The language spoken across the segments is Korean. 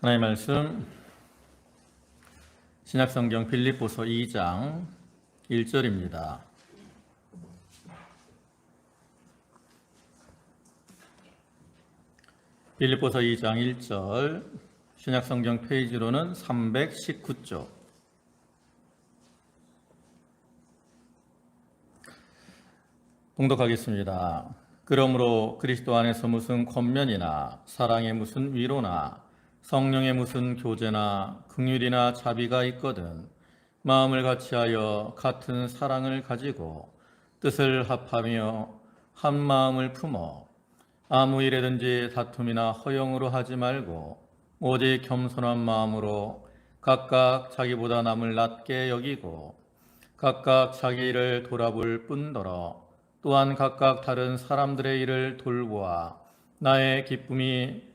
하나님의 말씀 신약성경 빌립보서 2장 1절입니다. 빌립보서 2장 1절 신약성경 페이지로는 319쪽. 봉독하겠습니다. 그러므로 그리스도 안에서 무슨 권면이나 사랑의 무슨 위로나 성령의 무슨 교제나 긍휼이나 자비가 있거든 마음을 같이하여 같은 사랑을 가지고 뜻을 합하며 한 마음을 품어 아무 일에든지 다툼이나 허용으로 하지 말고 오직 겸손한 마음으로 각각 자기보다 남을 낮게 여기고 각각 자기 일을 돌아볼 뿐더러 또한 각각 다른 사람들의 일을 돌보아 나의 기쁨을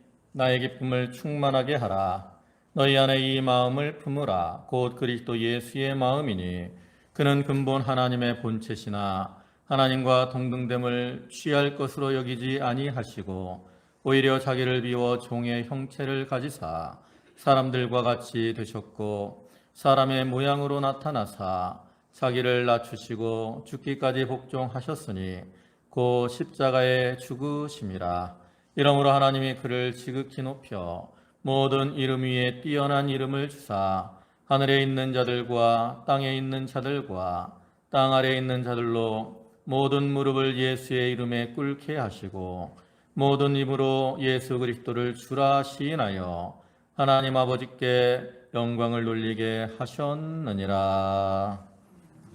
충만하게 하라. 너희 안에 이 마음을 품으라. 곧 그리스도 예수의 마음이니 그는 근본 하나님의 본체시나 하나님과 동등됨을 취할 것으로 여기지 아니하시고 오히려 자기를 비워 종의 형체를 가지사 사람들과 같이 되셨고 사람의 모양으로 나타나사 자기를 낮추시고 죽기까지 복종하셨으니 곧 십자가에 죽으심이라. 이러므로 하나님이 그를 지극히 높여 모든 이름 위에 뛰어난 이름을 주사 하늘에 있는 자들과 땅에 있는 자들과 땅 아래에 있는 자들로 모든 무릎을 예수의 이름에 꿇게 하시고 모든 입으로 예수 그리스도를 주라 시인하여 하나님 아버지께 영광을 돌리게 하셨느니라.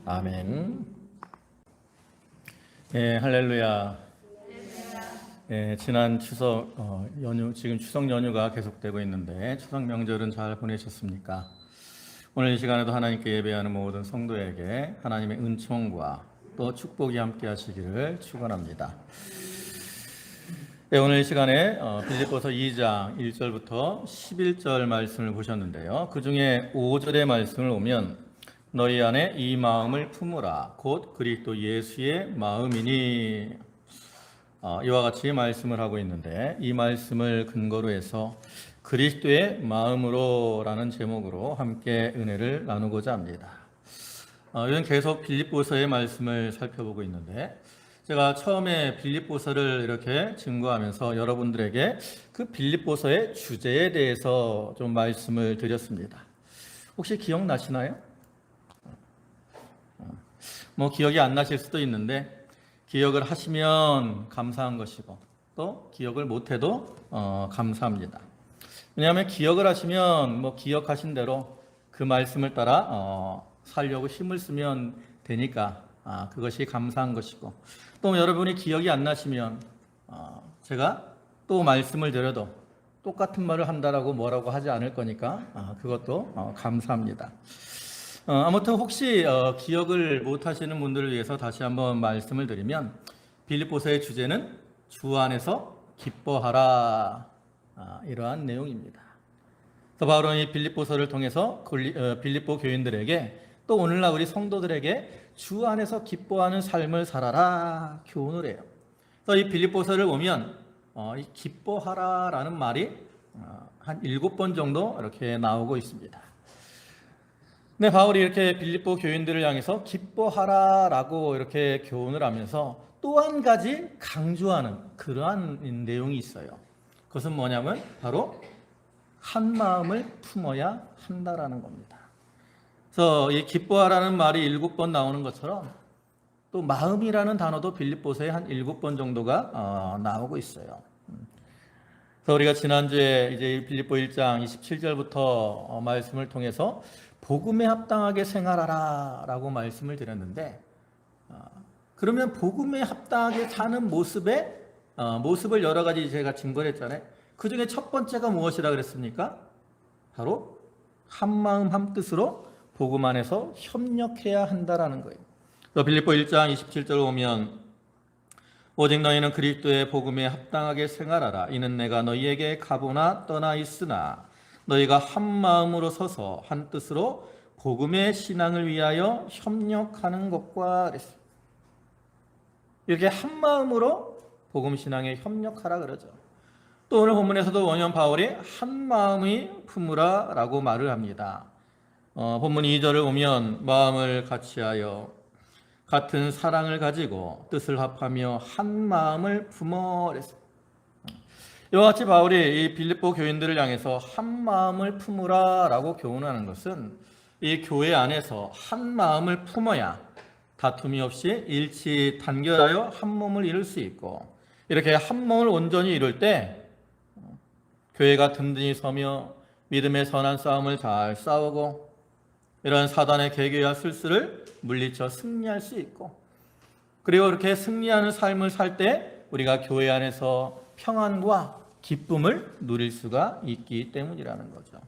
아멘. 할렐루야. 지난 추석 연휴, 지금 추석 연휴가 계속되고 있는데 추석 명절은 잘 보내셨습니까? 오늘 이 시간에도 하나님께 예배하는 모든 성도에게 하나님의 은총과 또 축복이 함께 하시기를 축원합니다. 오늘 이 시간에 빌립보서 2장 1절부터 11절 말씀을 보셨는데요. 그 중에 5절의 말씀을 보면 너희 안에 이 마음을 품으라 곧 그리스도 예수의 마음이니 이와 같이 말씀을 하고 있는데 이 말씀을 근거로 해서 그리스도의 마음으로 라는 제목으로 함께 은혜를 나누고자 합니다. 이건 계속 빌립보서의 말씀을 살펴보고 있는데 제가 처음에 빌립보서를 이렇게 증거하면서 여러분들에게 그 빌립보서의 주제에 대해서 좀 말씀을 드렸습니다. 혹시 기억나시나요? 기억이 안 나실 수도 있는데 기억을 하시면 감사한 것이고 또 기억을 못해도 감사합니다. 왜냐하면 기억을 하시면 기억하신 대로 그 말씀을 따라 살려고 힘을 쓰면 되니까 그것이 감사한 것이고 또 여러분이 기억이 안 나시면 제가 또 말씀을 드려도 똑같은 말을 한다라고 뭐라고 하지 않을 거니까 그것도 감사합니다. 아무튼 혹시 기억을 못 하시는 분들을 위해서 다시 한번 말씀을 드리면 빌립보서의 주제는 주 안에서 기뻐하라 이러한 내용입니다. 바울은 빌립보서를 통해서 빌립보 교인들에게 또 오늘날 우리 성도들에게 주 안에서 기뻐하는 삶을 살아라 교훈을 해요. 그래서 이 빌립보서를 보면 이 기뻐하라라는 말이 한 7번 정도 이렇게 나오고 있습니다. 네, 바울이 이렇게 빌립보 교인들을 향해서 기뻐하라라고 이렇게 교훈을 하면서 또 한 가지 강조하는 그러한 내용이 있어요. 그것은 뭐냐면 바로 한 마음을 품어야 한다라는 겁니다. 그래서 이 기뻐하라는 말이 7번 나오는 것처럼 또 마음이라는 단어도 빌립보서에 한 7번 정도가 나오고 있어요. 그래서 우리가 지난주에 이제 빌립보 1장 27절부터 말씀을 통해서 복음에 합당하게 생활하라 라고 말씀을 드렸는데 그러면 복음에 합당하게 사는 모습을 여러 가지 제가 증거를 했잖아요. 그 중에 첫 번째가 무엇이라 그랬습니까? 바로 한마음 한뜻으로 복음 안에서 협력해야 한다라는 거예요. 빌립보 1장 27절을 보면 오직 너희는 그리스도의 복음에 합당하게 생활하라. 이는 내가 너희에게 가보나 떠나 있으나 너희가 한 마음으로 서서 한 뜻으로 복음의 신앙을 위하여 협력하는 것과 그랬습니다. 이렇게 한 마음으로 복음 신앙에 협력하라 그러죠. 또 오늘 본문에서도 원년 바울이 한 마음이 품으라 라고 말을 합니다. 본문 2절을 보면 마음을 같이하여 같은 사랑을 가지고 뜻을 합하며 한 마음을 품어 그랬습니다. 이와 같이 바울이 이 빌립보 교인들을 향해서 한 마음을 품으라 라고 교훈하는 것은 이 교회 안에서 한 마음을 품어야 다툼이 없이 일치 단결하여 한 몸을 이룰 수 있고, 이렇게 한 몸을 온전히 이룰 때 교회가 든든히 서며 믿음의 선한 싸움을 잘 싸우고 이런 사단의 계계와 술수를 물리쳐 승리할 수 있고, 그리고 그렇게 승리하는 삶을 살 때 우리가 교회 안에서 평안과 기쁨을 누릴 수가 있기 때문이라는 거죠.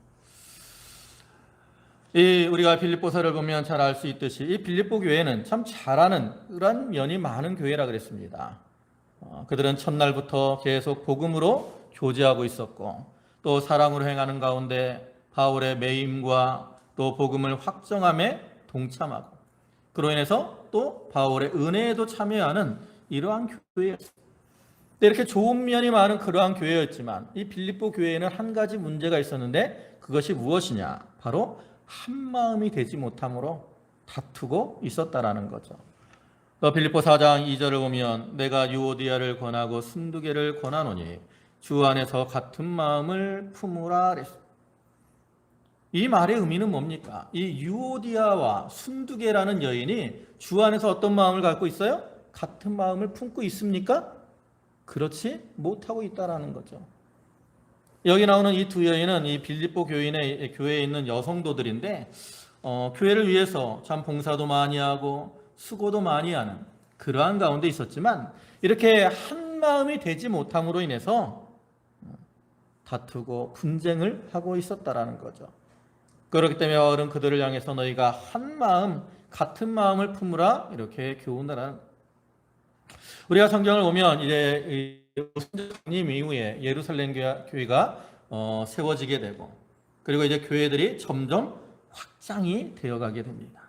우리가 빌립보서를 보면 잘 알 수 있듯이 이 빌립보 교회는 참 잘하는 그런 면이 많은 교회라 그랬습니다. 그들은 첫날부터 계속 복음으로 교제하고 있었고, 또 사랑으로 행하는 가운데 바울의 매임과 또 복음을 확정함에 동참하고, 그로 인해서 또 바울의 은혜에도 참여하는 이러한 교회였습니다. 이렇게 좋은 면이 많은 그러한 교회였지만 이 빌립보 교회에는 한 가지 문제가 있었는데, 그것이 무엇이냐? 바로 한 마음이 되지 못함으로 다투고 있었다라는 거죠. 빌립보 4장 2절을 보면 내가 유오디아를 권하고 순두개를 권하노니 주 안에서 같은 마음을 품으라 그랬습니다. 이 말의 의미는 뭡니까? 이 유오디아와 순두개라는 여인이 주 안에서 어떤 마음을 갖고 있어요? 같은 마음을 품고 있습니까? 그렇지 못하고 있다라는 거죠. 여기 나오는 이 두 여인은 이 빌립보 교회에 있는 여성도들인데, 교회를 위해서 참 봉사도 많이 하고 수고도 많이 하는 그러한 가운데 있었지만, 이렇게 한 마음이 되지 못함으로 인해서 다투고 분쟁을 하고 있었다라는 거죠. 그렇기 때문에 바울은 그들을 향해서 너희가 한 마음, 같은 마음을 품으라 이렇게 교훈을 하는. 우리가 성경을 보면 이제 선지자님 이후에 예루살렘 교회가 세워지게 되고, 그리고 이제 교회들이 점점 확장이 되어가게 됩니다.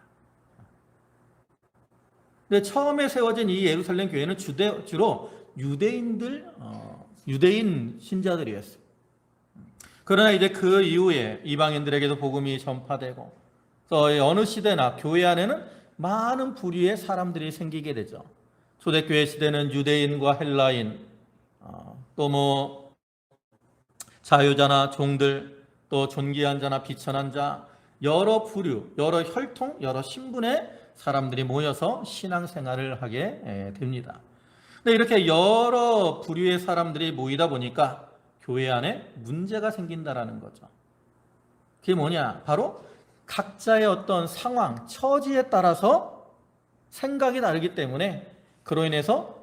근데 처음에 세워진 이 예루살렘 교회는 주로 유대인 신자들이었어요. 그러나 이제 그 이후에 이방인들에게도 복음이 전파되고, 그래서 어느 시대나 교회 안에는 많은 부류의 사람들이 생기게 되죠. 초대교회 시대는 유대인과 헬라인, 또 자유자나 종들, 또 존귀한 자나 비천한 자, 여러 부류, 여러 혈통, 여러 신분의 사람들이 모여서 신앙생활을 하게 됩니다. 근데 이렇게 여러 부류의 사람들이 모이다 보니까 교회 안에 문제가 생긴다라는 거죠. 그게 뭐냐? 바로 각자의 어떤 상황, 처지에 따라서 생각이 다르기 때문에 그로 인해서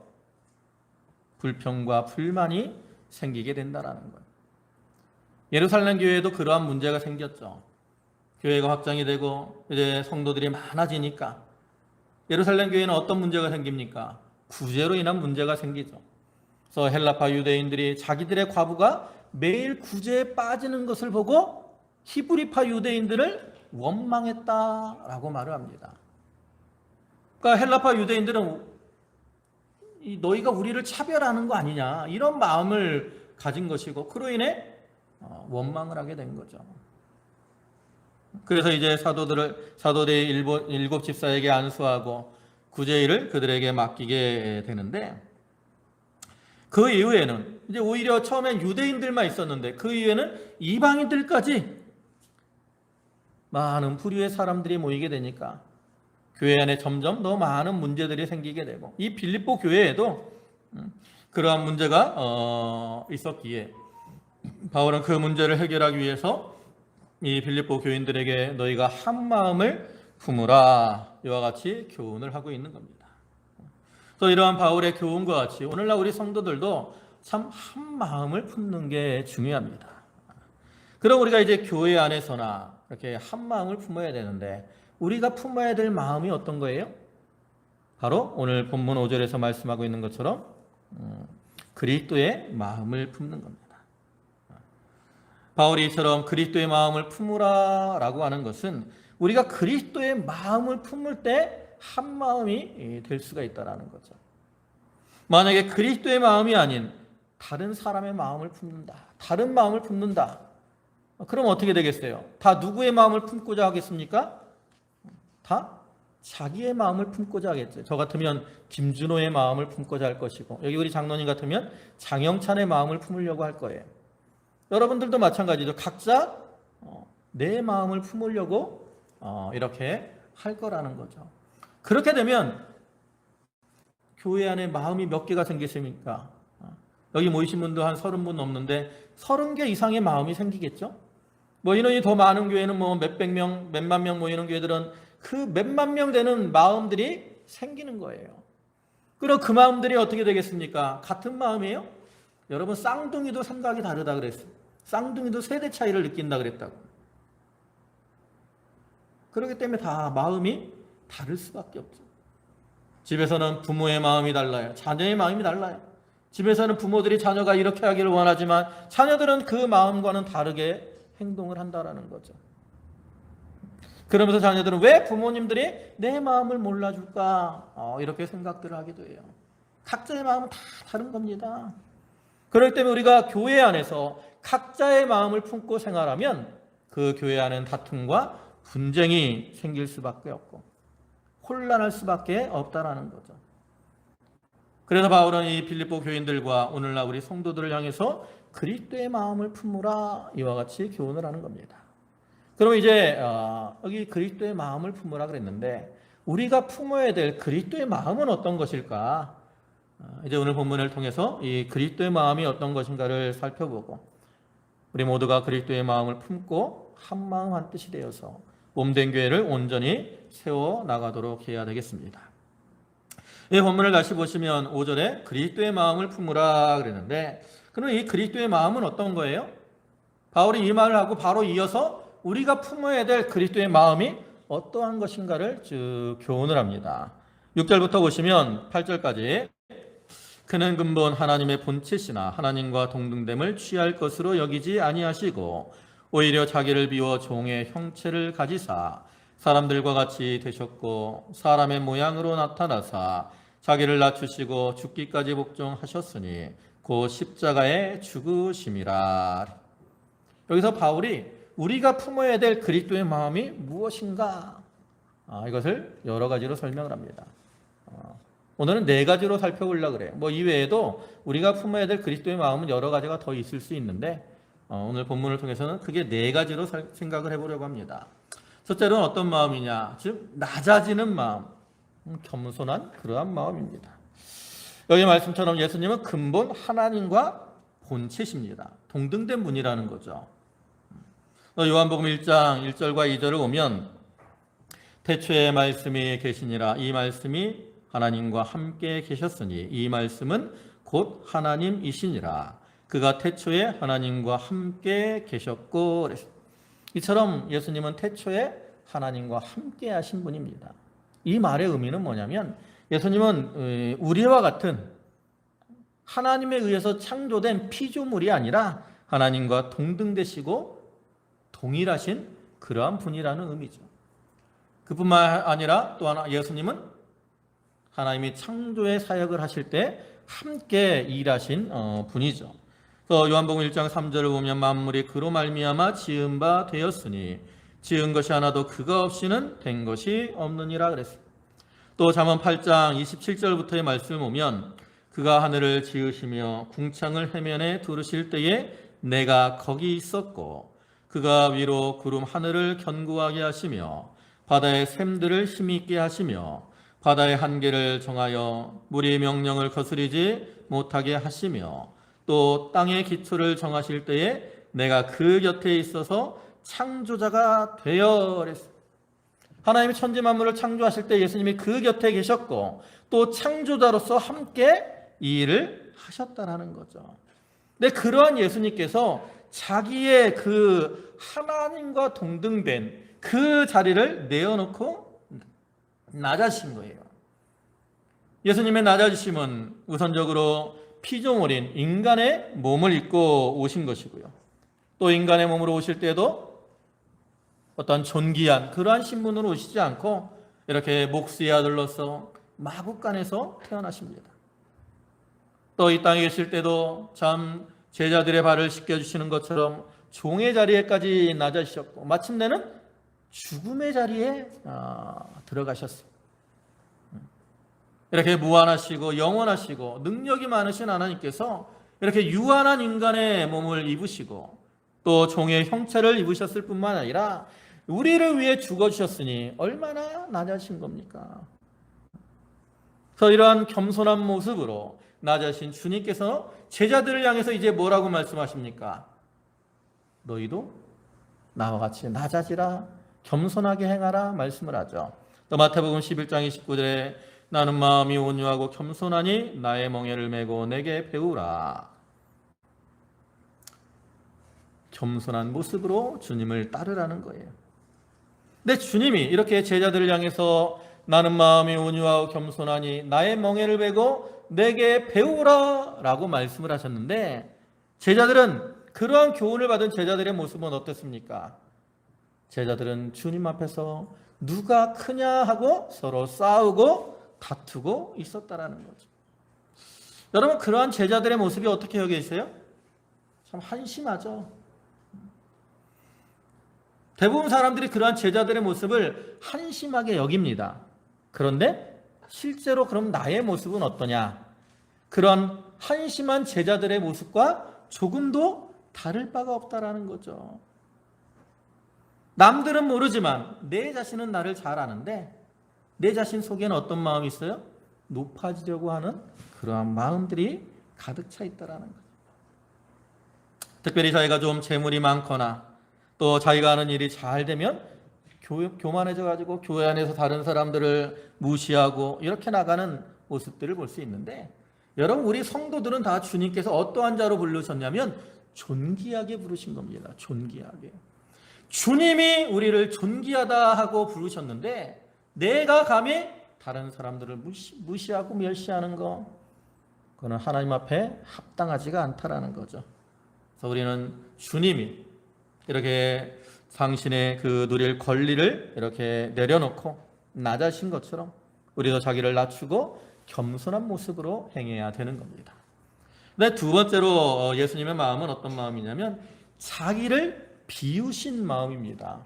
불평과 불만이 생기게 된다라는 거예요. 예루살렘 교회에도 그러한 문제가 생겼죠. 교회가 확장이 되고 이제 성도들이 많아지니까 예루살렘 교회는 어떤 문제가 생깁니까? 구제로 인한 문제가 생기죠. 그래서 헬라파 유대인들이 자기들의 과부가 매일 구제에 빠지는 것을 보고 히브리파 유대인들을 원망했다라고 말을 합니다. 그러니까 헬라파 유대인들은 너희가 우리를 차별하는 거 아니냐, 이런 마음을 가진 것이고, 그로 인해 원망을 하게 된 거죠. 그래서 이제 사도들의 일곱 집사에게 안수하고 구제일을 그들에게 맡기게 되는데, 그 이후에는 이제 오히려 처음엔 유대인들만 있었는데 그 이후에는 이방인들까지 많은 부류의 사람들이 모이게 되니까 교회 안에 점점 더 많은 문제들이 생기게 되고, 이 빌립보 교회에도 그러한 문제가 있었기에 바울은 그 문제를 해결하기 위해서 이 빌립보 교인들에게 너희가 한 마음을 품으라 이와 같이 교훈을 하고 있는 겁니다. 또 이러한 바울의 교훈과 같이 오늘날 우리 성도들도 참 한 마음을 품는 게 중요합니다. 그럼 우리가 이제 교회 안에서나 이렇게 한 마음을 품어야 되는데, 우리가 품어야 될 마음이 어떤 거예요? 바로 오늘 본문 5절에서 말씀하고 있는 것처럼 그리스도의 마음을 품는 겁니다. 바울이 이처럼 그리스도의 마음을 품으라 라고 하는 것은 우리가 그리스도의 마음을 품을 때 한 마음이 될 수가 있다는 거죠. 만약에 그리스도의 마음이 아닌 다른 사람의 마음을 품는다. 다른 마음을 품는다. 그럼 어떻게 되겠어요? 다 누구의 마음을 품고자 하겠습니까? 다 자기의 마음을 품고자 하겠죠. 저 같으면 김준호의 마음을 품고자 할 것이고, 여기 우리 장로님 같으면 장영찬의 마음을 품으려고 할 거예요. 여러분들도 마찬가지죠. 각자 내 마음을 품으려고 이렇게 할 거라는 거죠. 그렇게 되면 교회 안에 마음이 몇 개가 생기십니까? 여기 모이신 분도 한 30분 넘는데 30개 이상의 마음이 생기겠죠? 뭐 인원이 더 많은 교회는 뭐 몇백 명, 몇만 명 모이는 교회들은 그 몇만 명 되는 마음들이 생기는 거예요. 그럼 그 마음들이 어떻게 되겠습니까? 같은 마음이에요? 여러분, 쌍둥이도 생각이 다르다 그랬어요. 쌍둥이도 세대 차이를 느낀다 그랬다고. 그렇기 때문에 다 마음이 다를 수밖에 없죠. 집에서는 부모의 마음이 달라요. 자녀의 마음이 달라요. 집에서는 부모들이 자녀가 이렇게 하기를 원하지만 자녀들은 그 마음과는 다르게 행동을 한다라는 거죠. 그러면서 자녀들은 왜 부모님들이 내 마음을 몰라줄까? 이렇게 생각들을 하기도 해요. 각자의 마음은 다 다른 겁니다. 그렇기 때문에 우리가 교회 안에서 각자의 마음을 품고 생활하면 그 교회 안에는 다툼과 분쟁이 생길 수밖에 없고 혼란할 수밖에 없다라는 거죠. 그래서 바울은 이 빌립보 교인들과 오늘날 우리 성도들을 향해서 그리스도의 마음을 품으라 이와 같이 교훈을 하는 겁니다. 그럼 이제 여기 그리스도의 마음을 품으라 그랬는데 우리가 품어야 될 그리스도의 마음은 어떤 것일까? 이제 오늘 본문을 통해서 이 그리스도의 마음이 어떤 것인가를 살펴보고 우리 모두가 그리스도의 마음을 품고 한 마음 한 뜻이 되어서 몸된 교회를 온전히 세워 나가도록 해야 되겠습니다. 이 본문을 다시 보시면 5절에 그리스도의 마음을 품으라 그랬는데 그럼 이 그리스도의 마음은 어떤 거예요? 바울이 이 말을 하고 바로 이어서 우리가 품어야 될 그리스도의 마음이 어떠한 것인가를 쭉 교훈을 합니다. 6절부터 보시면 8절까지 그는 근본 하나님의 본체시나 하나님과 동등됨을 취할 것으로 여기지 아니하시고 오히려 자기를 비워 종의 형체를 가지사 사람들과 같이 되셨고 사람의 모양으로 나타나사 자기를 낮추시고 죽기까지 복종하셨으니 곧 십자가에 죽으심이라. 여기서 바울이 우리가 품어야 될 그리스도의 마음이 무엇인가? 이것을 여러 가지로 설명을 합니다. 오늘은 4가지로 살펴보려고 그래요. 뭐 이외에도 우리가 품어야 될 그리스도의 마음은 여러 가지가 더 있을 수 있는데 오늘 본문을 통해서는 크게 4가지로 생각을 해보려고 합니다. 첫째로는 어떤 마음이냐? 즉 낮아지는 마음, 겸손한 그러한 마음입니다. 여기 말씀처럼 예수님은 근본 하나님과 본체십니다. 동등된 분이라는 거죠. 요한복음 1장 1절과 2절을 보면 태초에 말씀이 계시니라 이 말씀이 하나님과 함께 계셨으니 이 말씀은 곧 하나님이시니라 그가 태초에 하나님과 함께 계셨고 이처럼 예수님은 태초에 하나님과 함께 하신 분입니다. 이 말의 의미는 뭐냐면 예수님은 우리와 같은 하나님에 의해서 창조된 피조물이 아니라 하나님과 동등되시고 동일하신 그러한 분이라는 의미죠. 그뿐만 아니라 또 하나 예수님은 하나님이 창조의 사역을 하실 때 함께 일하신 분이죠. 그래서 요한복음 1장 3절을 보면 만물이 그로 말미암아 지은 바 되었으니 지은 것이 하나도 그가 없이는 된 것이 없느니라 그랬습니다. 또 잠언 8장 27절부터의 말씀을 보면 그가 하늘을 지으시며 궁창을 해면에 두르실 때에 내가 거기 있었고 그가 위로 구름 하늘을 견고하게 하시며 바다의 샘들을 힘 있게 하시며 바다의 한계를 정하여 물의 명령을 거스리지 못하게 하시며 또 땅의 기초를 정하실 때에 내가 그 곁에 있어서 창조자가 되어 그랬습니다. 하나님이 천지 만물을 창조하실 때 예수님이 그 곁에 계셨고 또 창조자로서 함께 이 일을 하셨다라는 거죠. 근데 그러한 예수님께서 자기의 그 하나님과 동등된 그 자리를 내어놓고 낮아진 거예요. 예수님의 낮아지심은 우선적으로 피조물인 인간의 몸을 입고 오신 것이고요. 또 인간의 몸으로 오실 때도 어떤 존귀한 그러한 신분으로 오시지 않고 이렇게 목수의 아들로서 마국간에서 태어나십니다. 또 이 땅에 계실 때도 참 제자들의 발을 씻겨주시는 것처럼 종의 자리에까지 낮아지셨고 마침내는 죽음의 자리에 들어가셨어요. 이렇게 무한하시고 영원하시고 능력이 많으신 하나님께서 이렇게 유한한 인간의 몸을 입으시고 또 종의 형체를 입으셨을 뿐만 아니라 우리를 위해 죽어주셨으니 얼마나 낮아진 겁니까? 그래서 이러한 겸손한 모습으로 낮아신 주님께서 제자들을 향해서 이제 뭐라고 말씀하십니까? 너희도 나와 같이 낮아지라, 겸손하게 행하라 말씀을 하죠. 또 마태복음 11장 29절에 나는 마음이 온유하고 겸손하니 나의 멍에를 메고 내게 배우라. 겸손한 모습으로 주님을 따르라는 거예요. 근데 주님이 이렇게 제자들을 향해서 나는 마음이 온유하고 겸손하니 나의 멍에를 메고 내게 배우라 라고 말씀을 하셨는데 제자들은 그러한 교훈을 받은 제자들의 모습은 어땠습니까? 제자들은 주님 앞에서 누가 크냐 하고 서로 싸우고 다투고 있었다라는 거죠. 여러분 그러한 제자들의 모습이 어떻게 여겨지세요? 참 한심하죠. 대부분 사람들이 그러한 제자들의 모습을 한심하게 여깁니다. 그런데 실제로 그럼 나의 모습은 어떠냐? 그런 한심한 제자들의 모습과 조금도 다를 바가 없다라는 거죠. 남들은 모르지만 내 자신은 나를 잘 아는데 내 자신 속에는 어떤 마음이 있어요? 높아지려고 하는 그러한 마음들이 가득 차 있다라는 거죠. 특별히 자기가 좀 재물이 많거나 또 자기가 하는 일이 잘 되면 교만해져 가지고 교회 안에서 다른 사람들을 무시하고 이렇게 나가는 모습들을 볼 수 있는데 여러분 우리 성도들은 다 주님께서 어떠한 자로 부르셨냐면 존귀하게 부르신 겁니다. 존귀하게. 주님이 우리를 존귀하다 하고 부르셨는데 내가 감히 다른 사람들을 무시하고 멸시하는 거 그거는 하나님 앞에 합당하지가 않다라는 거죠. 그래서 우리는 주님이 이렇게 당신의 그 누릴 권리를 이렇게 내려놓고 낮아신 것처럼 우리도 자기를 낮추고 겸손한 모습으로 행해야 되는 겁니다. 근데 두 번째로 예수님의 마음은 어떤 마음이냐면 자기를 비우신 마음입니다.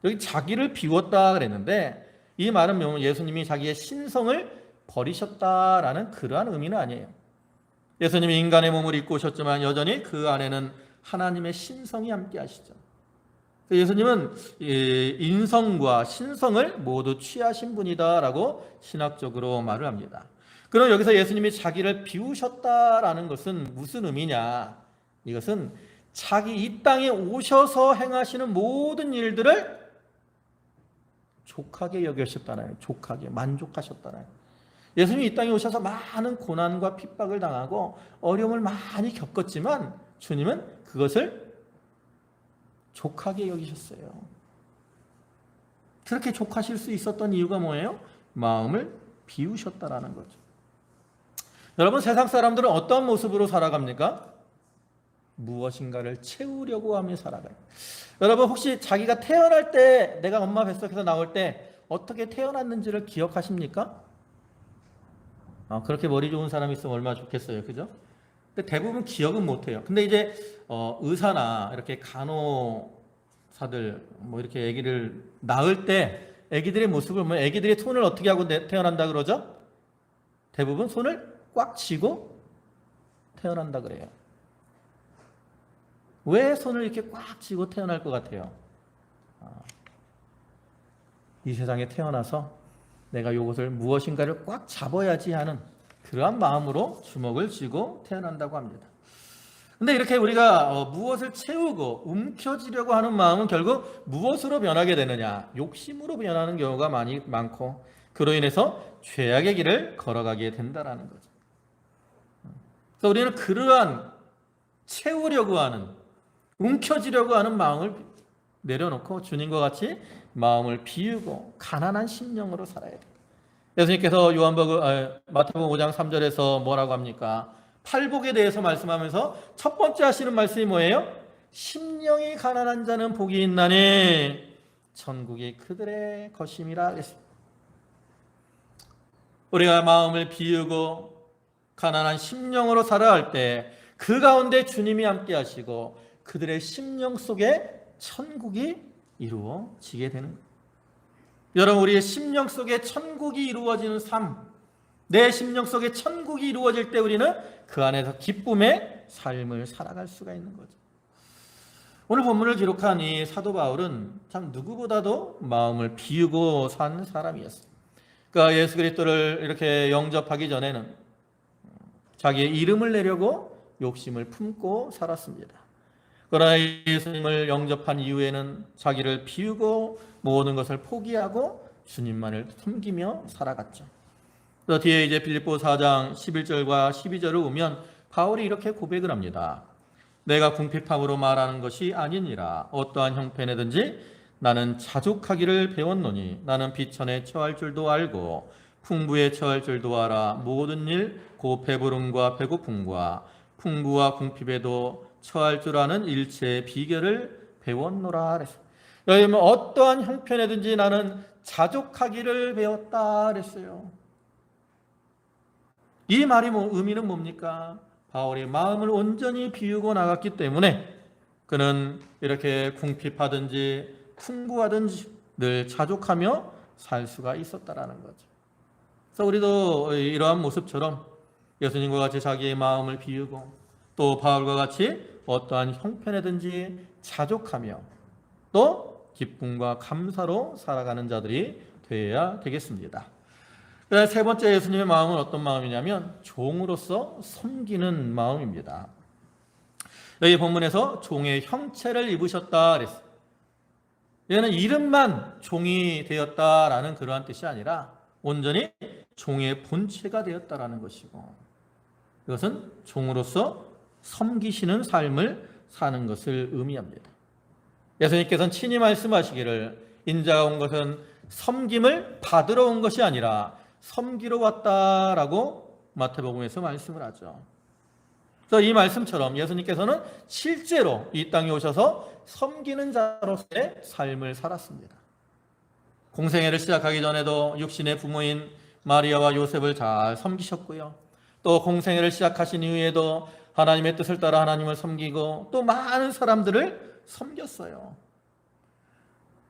여기 자기를 비웠다 그랬는데 이 말은 예수님이 자기의 신성을 버리셨다라는 그러한 의미는 아니에요. 예수님이 인간의 몸을 입고 오셨지만 여전히 그 안에는 하나님의 신성이 함께 하시죠. 예수님은 인성과 신성을 모두 취하신 분이다라고 신학적으로 말을 합니다. 그럼 여기서 예수님이 자기를 비우셨다라는 것은 무슨 의미냐? 이것은 자기 이 땅에 오셔서 행하시는 모든 일들을 족하게 여기셨다나요? 족하게 만족하셨다나요? 예수님이 이 땅에 오셔서 많은 고난과 핍박을 당하고 어려움을 많이 겪었지만 주님은 그것을 족하게 여기셨어요. 그렇게 족하실 수 있었던 이유가 뭐예요? 마음을 비우셨다라는 거죠. 여러분 세상 사람들은 어떤 모습으로 살아갑니까? 무엇인가를 채우려고 하며 살아가요. 여러분 혹시 자기가 태어날 때 내가 엄마 뱃속에서 나올 때 어떻게 태어났는지를 기억하십니까? 그렇게 머리 좋은 사람이 있으면 얼마나 좋겠어요. 그죠? 근데 대부분 기억은 못해요. 근데 이제 의사나 이렇게 간호사들 뭐 이렇게 아기를 낳을 때 아기들의 모습을 보면 아기들이 손을 어떻게 하고 태어난다 그러죠? 대부분 손을 꽉 쥐고 태어난다 그래요. 왜 손을 이렇게 꽉 쥐고 태어날 것 같아요? 이 세상에 태어나서 내가 이것을 무엇인가를 꽉 잡아야지 하는 그러한 마음으로 주먹을 쥐고 태어난다고 합니다. 근데 이렇게 우리가 무엇을 채우고 움켜쥐려고 하는 마음은 결국 무엇으로 변하게 되느냐? 욕심으로 변하는 경우가 많고 그로 인해서 죄악의 길을 걸어가게 된다라는 거죠. 그래서 우리는 그러한 채우려고 하는 움켜쥐려고 하는 마음을 내려놓고 주님과 같이 마음을 비우고 가난한 심령으로 살아야 돼요. 예수님께서 마태복음 5장 3절에서 뭐라고 합니까? 팔복에 대해서 말씀하면서 첫 번째 하시는 말씀이 뭐예요? 심령이 가난한 자는 복이 있나니 천국이 그들의 것임이라 그랬습니다. 우리가 마음을 비우고 가난한 심령으로 살아갈 때 그 가운데 주님이 함께 하시고 그들의 심령 속에 천국이 이루어지게 되는 거예요. 여러분, 우리의 심령 속에 천국이 이루어지는 삶, 내 심령 속에 천국이 이루어질 때 우리는 그 안에서 기쁨의 삶을 살아갈 수가 있는 거죠. 오늘 본문을 기록한 이 사도 바울은 참 누구보다도 마음을 비우고 산 사람이었어요. 그러니까 예수 그리스도를 이렇게 영접하기 전에는 자기의 이름을 내려고 욕심을 품고 살았습니다. 그러나 예수님을 영접한 이후에는 자기를 비우고 모든 것을 포기하고 주님만을 섬기며 살아갔죠. 또 뒤에 이제 빌립보 4장 11절과 12절을 보면 바울이 이렇게 고백을 합니다. 내가 궁핍함으로 말하는 것이 아니니라. 어떠한 형편이든지 나는 자족하기를 배웠노니 나는 비천에 처할 줄도 알고 풍부에 처할 줄도 알아. 모든 일 곧 배부름과 배고픔과 풍부와 궁핍에도 처할 줄 아는 일체의 비결을 배웠노라 그랬어요. 여러분, 어떠한 형편이든지 나는 자족하기를 배웠다 그랬어요. 이 말이 의미는 뭡니까? 바울이 마음을 온전히 비우고 나갔기 때문에 그는 이렇게 궁핍하든지 풍부하든지 늘 자족하며 살 수가 있었다라는 거죠. 그래서 우리도 이러한 모습처럼 예수님과 같이 자기의 마음을 비우고 또 바울과 같이 어떠한 형편이든지 자족하며 또 기쁨과 감사로 살아가는 자들이 되어야 되겠습니다. 세 번째 예수님의 마음은 어떤 마음이냐면 종으로서 섬기는 마음입니다. 여기 본문에서 종의 형체를 입으셨다 그랬어요. 이거는 이름만 종이 되었다라는 그러한 뜻이 아니라 온전히 종의 본체가 되었다라는 것이고, 이것은 종으로서 섬기시는 삶을 사는 것을 의미합니다. 예수님께서는 친히 말씀하시기를 인자가 온 것은 섬김을 받으러 온 것이 아니라 섬기러 왔다라고 마태복음에서 말씀을 하죠. 그래서 이 말씀처럼 예수님께서는 실제로 이 땅에 오셔서 섬기는 자로서의 삶을 살았습니다. 공생애를 시작하기 전에도 육신의 부모인 마리아와 요셉을 잘 섬기셨고요. 또 공생애를 시작하신 이후에도 하나님의 뜻을 따라 하나님을 섬기고 또 많은 사람들을 섬겼어요.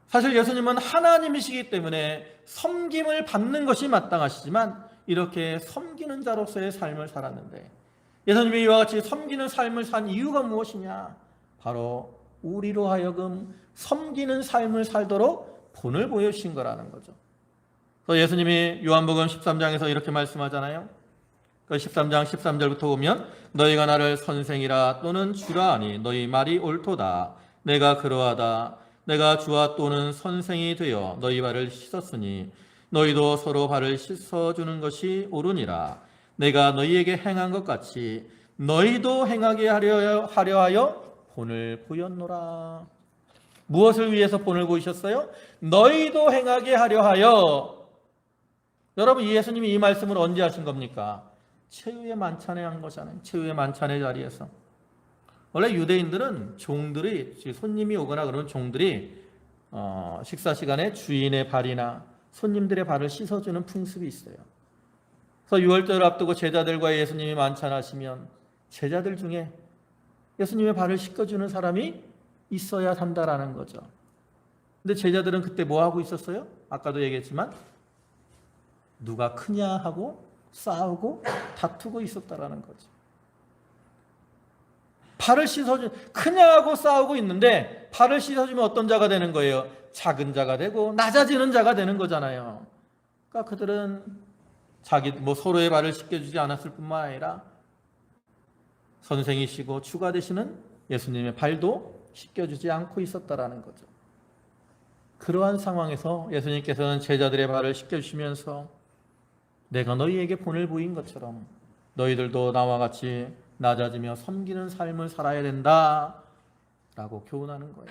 사실 예수님은 하나님이시기 때문에 섬김을 받는 것이 마땅하시지만 이렇게 섬기는 자로서의 삶을 살았는데, 예수님이 이와 같이 섬기는 삶을 산 이유가 무엇이냐? 바로 우리로 하여금 섬기는 삶을 살도록 본을 보여주신 거라는 거죠. 그래서 예수님이 요한복음 13장에서 이렇게 말씀하잖아요. 13장 13절부터 보면 너희가 나를 선생이라 또는 주라 하니 너희 말이 옳도다. 내가 그러하다. 내가 주와 또는 선생이 되어 너희 발을 씻었으니 너희도 서로 발을 씻어주는 것이 옳으니라. 내가 너희에게 행한 것 같이 너희도 행하게 하려 하여 본을 보였노라. 무엇을 위해서 본을 보이셨어요? 너희도 행하게 하려 하여. 여러분, 예수님이 이 말씀을 언제 하신 겁니까? 최후의 만찬에 한 거잖아요. 최후의 만찬의 자리에서. 원래 유대인들은 종들이, 손님이 오거나 그러면 종들이 식사 시간에 주인의 발이나 손님들의 발을 씻어주는 풍습이 있어요. 그래서 유월절을 앞두고 제자들과 예수님이 만찬하시면 제자들 중에 예수님의 발을 씻겨주는 사람이 있어야 산다라는 거죠. 근데 제자들은 그때 뭐 하고 있었어요? 아까도 얘기했지만 누가 크냐 하고 싸우고 다투고 있었다라는 거죠. 발을 씻어주, 크냐고 싸우고 있는데 발을 씻어주면 어떤 자가 되는 거예요? 작은 자가 되고 낮아지는 자가 되는 거잖아요. 그러니까 그들은 서로의 발을 씻겨주지 않았을 뿐만 아니라 선생이시고 주가 되시는 예수님의 발도 씻겨주지 않고 있었다라는 거죠. 그러한 상황에서 예수님께서는 제자들의 발을 씻겨주시면서 내가 너희에게 본을 보인 것처럼 너희들도 나와 같이 낮아지며 섬기는 삶을 살아야 된다 라고 교훈하는 거예요.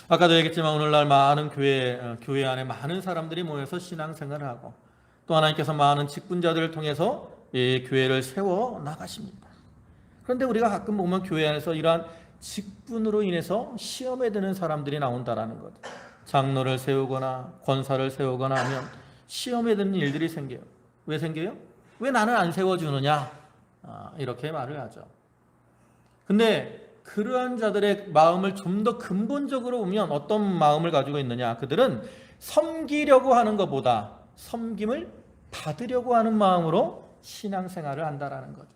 아까도 얘기했지만 오늘날 많은 교회 안에 많은 사람들이 모여서 신앙생활을 하고 또 하나님께서 많은 직분자들을 통해서 이 교회를 세워 나가십니다. 그런데 우리가 가끔 보면 교회 안에서 이러한 직분으로 인해서 시험에 드는 사람들이 나온다라는 것. 장로를 세우거나 권사를 세우거나 하면 시험에 드는 일들이 생겨요. 왜 생겨요? 왜 나는 안 세워주느냐? 이렇게 말을 하죠. 근데 그러한 자들의 마음을 좀 더 근본적으로 보면 어떤 마음을 가지고 있느냐? 그들은 섬기려고 하는 것보다 섬김을 받으려고 하는 마음으로 신앙생활을 한다라는 거죠.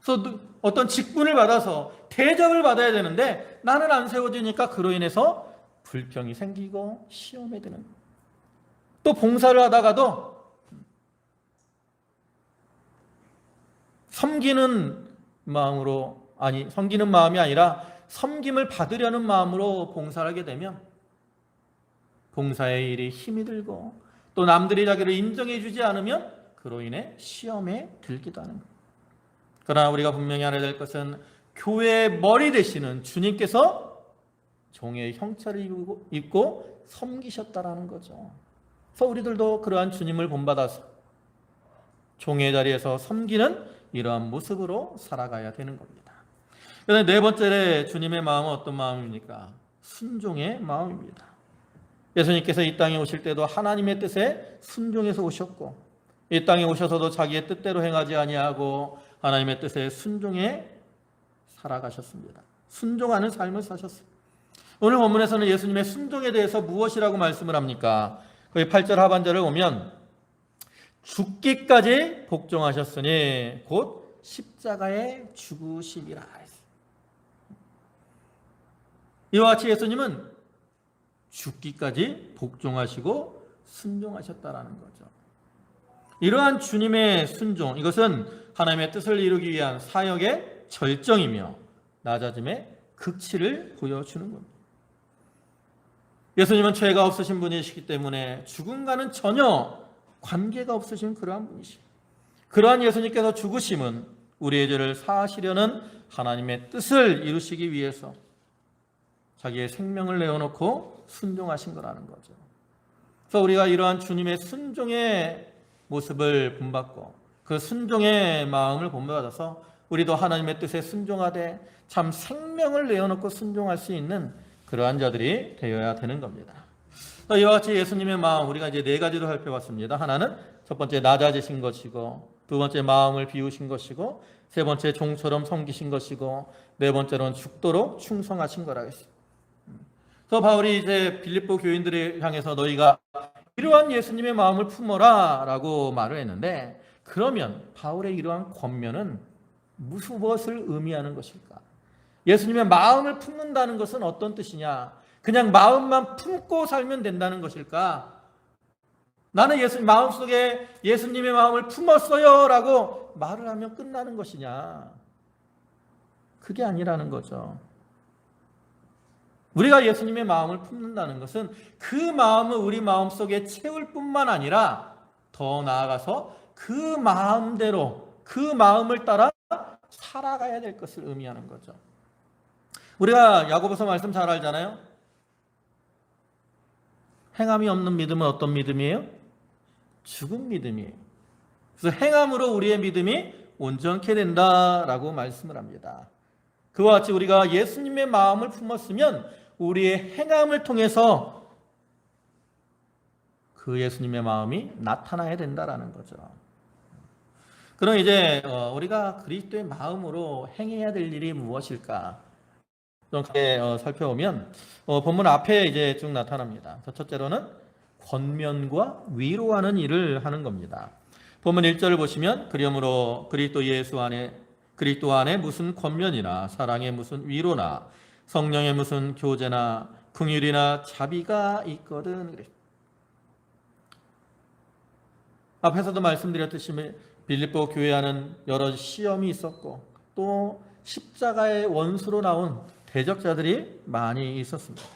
그래서 어떤 직분을 받아서 대접을 받아야 되는데 나는 안 세워지니까 그로 인해서 불평이 생기고 시험에 드는, 또 봉사를 하다가도 섬기는 마음이 아니라 섬김을 받으려는 마음으로 봉사를 하게 되면 봉사의 일이 힘이 들고 또 남들이 자기를 인정해 주지 않으면 그로 인해 시험에 들기도 하는 거예요. 그러나 우리가 분명히 알아야 될 것은 교회의 머리 되시는 주님께서 종의 형체를 입고 섬기셨다라는 거죠. 그래서 우리들도 그러한 주님을 본받아서 종의 자리에서 섬기는 이러한 모습으로 살아가야 되는 겁니다. 그런데 네 번째 주님의 마음은 어떤 마음입니까? 순종의 마음입니다. 예수님께서 이 땅에 오실 때도 하나님의 뜻에 순종해서 오셨고 이 땅에 오셔서도 자기의 뜻대로 행하지 아니하고 하나님의 뜻에 순종해 살아가셨습니다. 순종하는 삶을 사셨습니다. 오늘 본문에서는 예수님의 순종에 대해서 무엇이라고 말씀을 합니까? 거기 8절 하반절을 보면 죽기까지 복종하셨으니 곧 십자가에 죽으심이라. 이와 같이 예수님은 죽기까지 복종하시고 순종하셨다라는 거죠. 이러한 주님의 순종, 이것은 하나님의 뜻을 이루기 위한 사역의 절정이며 낮아짐의 극치를 보여주는 겁니다. 예수님은 죄가 없으신 분이시기 때문에 죽음과는 전혀 관계가 없으신 그러한 분이시죠. 그러한 예수님께서 죽으심은 우리의 죄를 사하시려는 하나님의 뜻을 이루시기 위해서 자기의 생명을 내어놓고 순종하신 거라는 거죠. 그래서 우리가 이러한 주님의 순종의 모습을 본받고 그 순종의 마음을 본받아서 우리도 하나님의 뜻에 순종하되 참 생명을 내어놓고 순종할 수 있는 그러한 자들이 되어야 되는 겁니다. 이와 같이 예수님의 마음, 우리가 이제 네 가지로 살펴봤습니다. 하나는 첫 번째 낮아지신 것이고, 두 번째 마음을 비우신 것이고, 세 번째 종처럼 섬기신 것이고, 네 번째로는 죽도록 충성하신 거라 했습니다. 그래서 바울이 이제 빌립보 교인들을 향해서 너희가 이러한 예수님의 마음을 품어라 라고 말을 했는데, 그러면 바울의 이러한 권면은 무엇을 의미하는 것일까? 예수님의 마음을 품는다는 것은 어떤 뜻이냐? 그냥 마음만 품고 살면 된다는 것일까? 나는 마음속에 예수님의 마음을 품었어요 라고 말을 하면 끝나는 것이냐? 그게 아니라는 거죠. 우리가 예수님의 마음을 품는다는 것은 그 마음을 우리 마음속에 채울 뿐만 아니라 더 나아가서 그 마음대로 그 마음을 따라 살아가야 될 것을 의미하는 거죠. 우리가 야고보서 말씀 잘 알잖아요. 행함이 없는 믿음은 어떤 믿음이에요? 죽은 믿음이에요. 그래서 행함으로 우리의 믿음이 온전케 된다라고 말씀을 합니다. 그와 같이 우리가 예수님의 마음을 품었으면 우리의 행함을 통해서 그 예수님의 마음이 나타나야 된다라는 거죠. 그럼 이제 우리가 그리스도의 마음으로 행해야 될 일이 무엇일까? 좀 살펴보면 본문 앞에 이제 쭉 나타납니다. 첫째로는 권면과 위로하는 일을 하는 겁니다. 본문 1절을 보시면 그러므로 그리스도 안에 무슨 권면이나 사랑의 무슨 위로나 성령의 무슨 교제나 긍휼이나 자비가 있거든. 앞에서도 말씀드렸듯이 빌립보 교회 안은 여러 시험이 있었고 또 십자가의 원수로 나온 대적자들이 많이 있었습니다.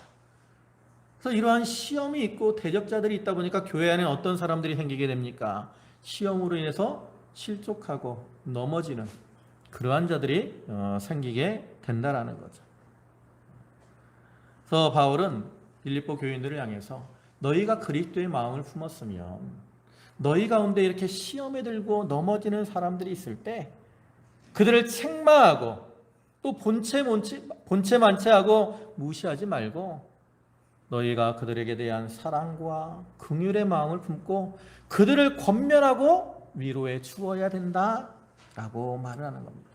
그래서 이러한 시험이 있고 대적자들이 있다 보니까 교회 안에 어떤 사람들이 생기게 됩니까? 시험으로 인해서 실족하고 넘어지는 그러한 자들이 생기게 된다라는 거죠. 그래서 바울은 빌립보 교인들을 향해서 너희가 그리스도의 마음을 품었으면 너희 가운데 이렇게 시험에 들고 넘어지는 사람들이 있을 때 그들을 책망하고 또 본체만체하고 무시하지 말고 너희가 그들에게 대한 사랑과 긍휼의 마음을 품고 그들을 권면하고 위로해 주어야 된다라고 말을 하는 겁니다.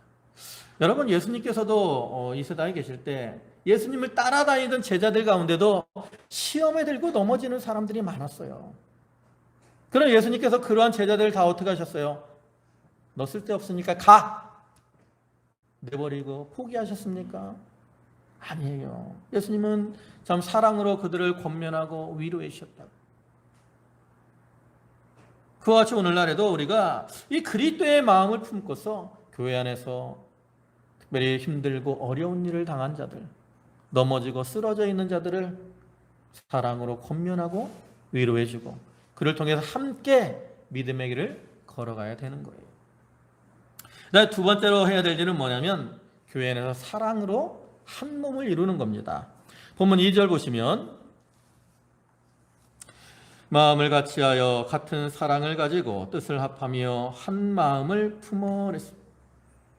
여러분, 예수님께서도 이 세상에 계실 때 예수님을 따라다니던 제자들 가운데도 시험에 들고 넘어지는 사람들이 많았어요. 그럼 예수님께서 그러한 제자들을 다 어떻게 하셨어요? 너 쓸데없으니까 가! 내버리고 포기하셨습니까? 아니에요. 예수님은 참 사랑으로 그들을 권면하고 위로해 주셨다고. 그와 같이 오늘날에도 우리가 이 그리스도의 마음을 품고서 교회 안에서 특별히 힘들고 어려운 일을 당한 자들, 넘어지고 쓰러져 있는 자들을 사랑으로 권면하고 위로해 주고 그를 통해서 함께 믿음의 길을 걸어가야 되는 거예요. 두 번째로 해야 될 일은 뭐냐면 교회 안에서 사랑으로 한 몸을 이루는 겁니다. 본문 2절 보시면 마음을 같이하여 같은 사랑을 가지고 뜻을 합하며 한 마음을 품어 그랬습니다.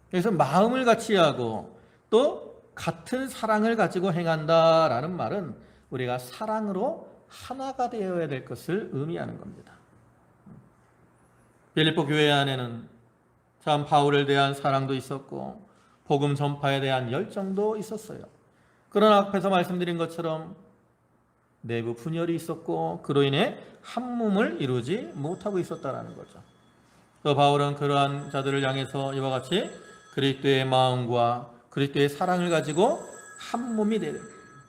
그래서 마음을 같이하고 또 같은 사랑을 가지고 행한다라는 말은 우리가 사랑으로 하나가 되어야 될 것을 의미하는 겁니다. 빌립보 교회 안에는 참 바울에 대한 사랑도 있었고 복음 전파에 대한 열정도 있었어요. 그러나 앞에서 말씀드린 것처럼 내부 분열이 있었고 그로 인해 한 몸을 이루지 못하고 있었다는 거죠. 또 바울은 그러한 자들을 향해서 이와 같이 그리스도의 마음과 그리스도의 사랑을 가지고 한 몸이 되되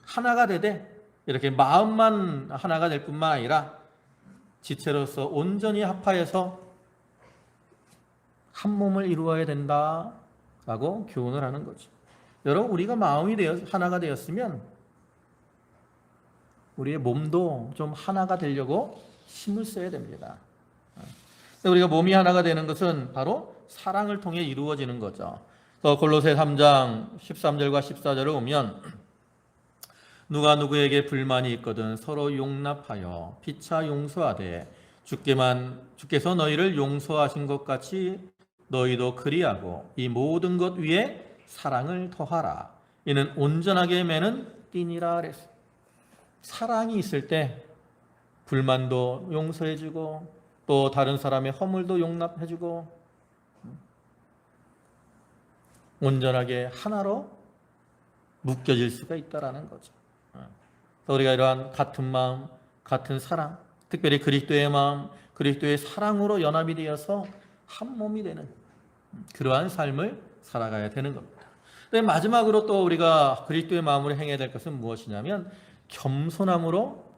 하나가 되되 이렇게 마음만 하나가 될 뿐만 아니라 지체로서 온전히 합하여서 한 몸을 이루어야 된다라고 교훈을 하는 거죠. 여러분, 우리가 마음이 하나가 되었으면 우리의 몸도 좀 하나가 되려고 힘을 써야 됩니다. 우리가 몸이 하나가 되는 것은 바로 사랑을 통해 이루어지는 거죠. 골로새 3장 13절과 14절을 보면 누가 누구에게 불만이 있거든 서로 용납하여 피차 용서하되 주께서 너희를 용서하신 것 같이 너희도 그리하고 이 모든 것 위에 사랑을 더하라. 이는 온전하게 매는 띠니라 그랬어요. 사랑이 있을 때 불만도 용서해주고 또 다른 사람의 허물도 용납해주고 온전하게 하나로 묶여질 수가 있다는 거죠. 우리가 이러한 같은 마음, 같은 사랑, 특별히 그리스도의 마음, 그리스도의 사랑으로 연합이 되어서 한 몸이 되는 그러한 삶을 살아가야 되는 겁니다. 마지막으로 또 우리가 그리스도의 마음으로 행해야 될 것은 무엇이냐면 겸손함으로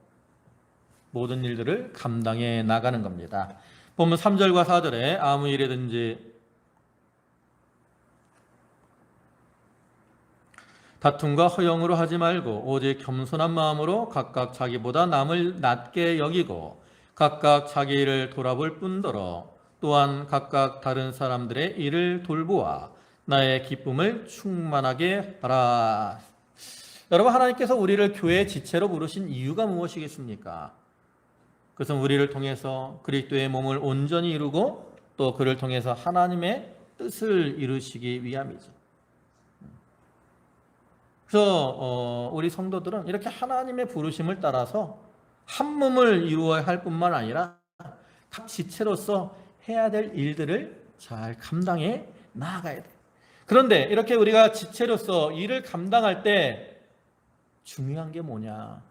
모든 일들을 감당해 나가는 겁니다. 보면 3절과 4절에 아무 일에든지 다툼과 허영으로 하지 말고 오직 겸손한 마음으로 각각 자기보다 남을 낮게 여기고 각각 자기 일을 돌아볼 뿐더러 또한 각각 다른 사람들의 일을 돌보아 나의 기쁨을 충만하게 하라. 여러분, 하나님께서 우리를 교회의 지체로 부르신 이유가 무엇이겠습니까? 그것은 우리를 통해서 그리스도의 몸을 온전히 이루고 또 그를 통해서 하나님의 뜻을 이루시기 위함이죠. 그래서 우리 성도들은 이렇게 하나님의 부르심을 따라서 한 몸을 이루어야 할 뿐만 아니라 각 지체로서 해야 될 일들을 잘 감당해 나아가야 돼요. 그런데 이렇게 우리가 지체로서 일을 감당할 때 중요한 게 뭐냐?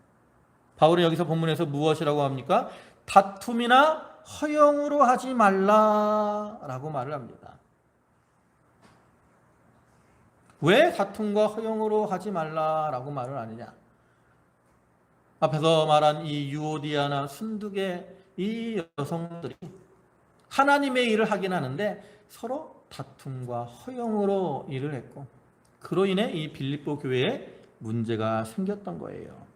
바울은 여기서 본문에서 무엇이라고 합니까? 다툼이나 허영으로 하지 말라라고 말을 합니다. 왜 다툼과 허영으로 하지 말라라고 말을 하느냐? 앞에서 말한 이 유오디아나 순두계 이 여성들이 하나님의 일을 하긴 하는데 서로 다툼과 허영으로 일을 했고 그로 인해 이 빌립보 교회에 문제가 생겼던 거예요.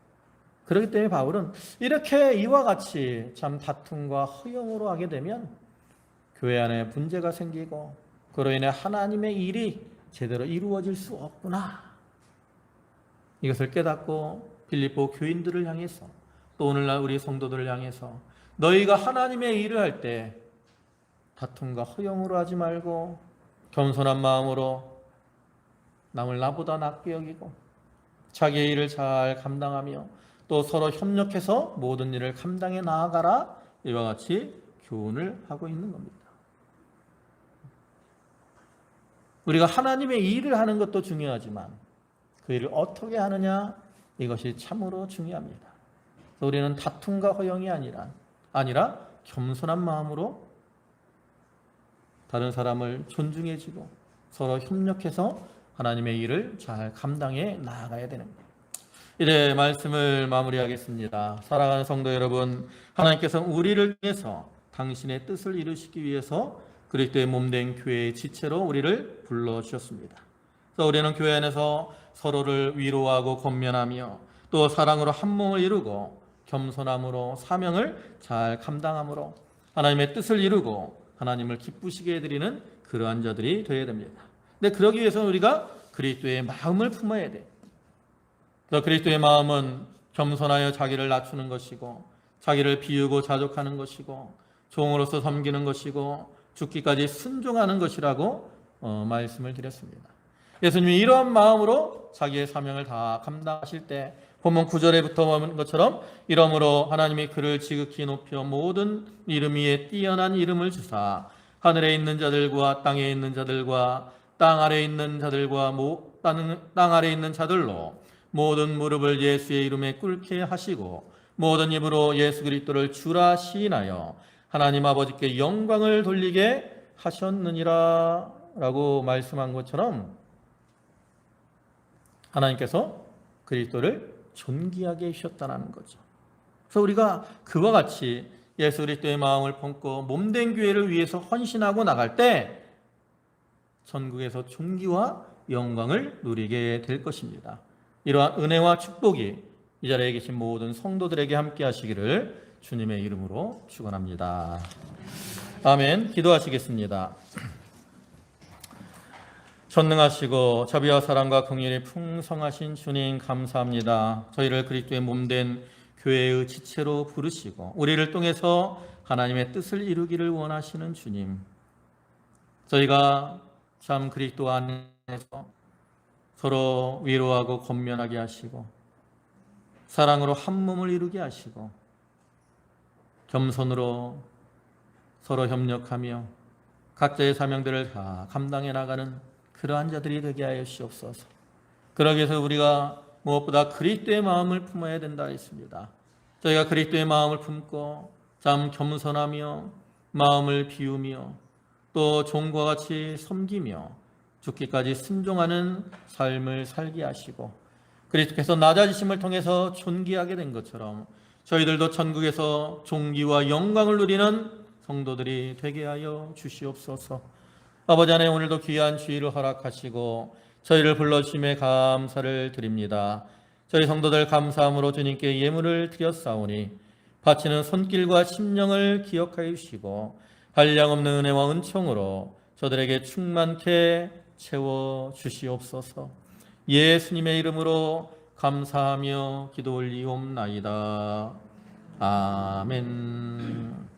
그렇기 때문에 바울은 이렇게 이와 같이 참 다툼과 허영으로 하게 되면 교회 안에 문제가 생기고 그로 인해 하나님의 일이 제대로 이루어질 수 없구나. 이것을 깨닫고 빌립보 교인들을 향해서 또 오늘날 우리 성도들을 향해서 너희가 하나님의 일을 할 때 다툼과 허영으로 하지 말고 겸손한 마음으로 남을 나보다 낮게 여기고 자기의 일을 잘 감당하며 또 서로 협력해서 모든 일을 감당해 나아가라. 이와 같이 교훈을 하고 있는 겁니다. 우리가 하나님의 일을 하는 것도 중요하지만 그 일을 어떻게 하느냐, 이것이 참으로 중요합니다. 우리는 다툼과 허영이 아니라 겸손한 마음으로 다른 사람을 존중해주고 서로 협력해서 하나님의 일을 잘 감당해 나아가야 되는 거예요. 이제 말씀을 마무리하겠습니다. 사랑하는 성도 여러분, 하나님께서 우리를 위해서 당신의 뜻을 이루시기 위해서 그리스도의 몸된 교회의 지체로 우리를 불러주셨습니다. 그래서 우리는 교회 안에서 서로를 위로하고 권면하며 또 사랑으로 한 몸을 이루고 겸손함으로 사명을 잘 감당함으로 하나님의 뜻을 이루고 하나님을 기쁘시게 해드리는 그러한 자들이 되어야 됩니다. 근데 그러기 위해서는 우리가 그리스도의 마음을 품어야 돼. 그래서 그리스도의 마음은 겸손하여 자기를 낮추는 것이고 자기를 비우고 자족하는 것이고 종으로서 섬기는 것이고 죽기까지 순종하는 것이라고 말씀을 드렸습니다. 예수님이 이러한 마음으로 자기의 사명을 다 감당하실 때 본문 9절에 붙어온 것처럼 이러므로 하나님이 그를 지극히 높여 모든 이름 위에 뛰어난 이름을 주사 하늘에 있는 자들과 땅에 있는 자들과 땅 아래에 있는 자들과 땅 아래에 있는 자들로 모든 무릎을 예수의 이름에 꿇게 하시고 모든 입으로 예수 그리스도를 주라 시인하여 하나님 아버지께 영광을 돌리게 하셨느니라 라고 말씀한 것처럼 하나님께서 그리스도를 존귀하게 해주셨다는 거죠. 그래서 우리가 그와 같이 예수 그리스도의 마음을 품고 몸된 교회를 위해서 헌신하고 나갈 때 전국에서 존귀와 영광을 누리게 될 것입니다. 이러한 은혜와 축복이 이 자리에 계신 모든 성도들에게 함께 하시기를 주님의 이름으로 축원합니다. 아멘. 기도하시겠습니다. 전능하시고 자비와 사랑과 긍휼이 풍성하신 주님 감사합니다. 저희를 그리스도의 몸된 교회의 지체로 부르시고 우리를 통해서 하나님의 뜻을 이루기를 원하시는 주님, 저희가 참 그리스도 안에서 서로 위로하고 권면하게 하시고 사랑으로 한 몸을 이루게 하시고 겸손으로 서로 협력하며 각자의 사명들을 다 감당해 나가는 그러한 자들이 되게 하여 주옵소서. 그러기 위해서 우리가 무엇보다 그리스도의 마음을 품어야 된다 했습니다. 저희가 그리스도의 마음을 품고 참 겸손하며 마음을 비우며 또 종과 같이 섬기며 죽기까지 순종하는 삶을 살게 하시고 그리스도께서 낮아지심을 통해서 존귀하게 된 것처럼 저희들도 천국에서 존귀와 영광을 누리는 성도들이 되게 하여 주시옵소서. 아버지 하나님, 오늘도 귀한 주의를 허락하시고 저희를 불러주심에 감사를 드립니다. 저희 성도들 감사함으로 주님께 예물을 드렸사오니 바치는 손길과 심령을 기억하여 주시고 한량없는 은혜와 은총으로 저들에게 충만케 채워주시옵소서. 예수님의 이름으로 감사하며 기도 올리옵나이다. 아멘.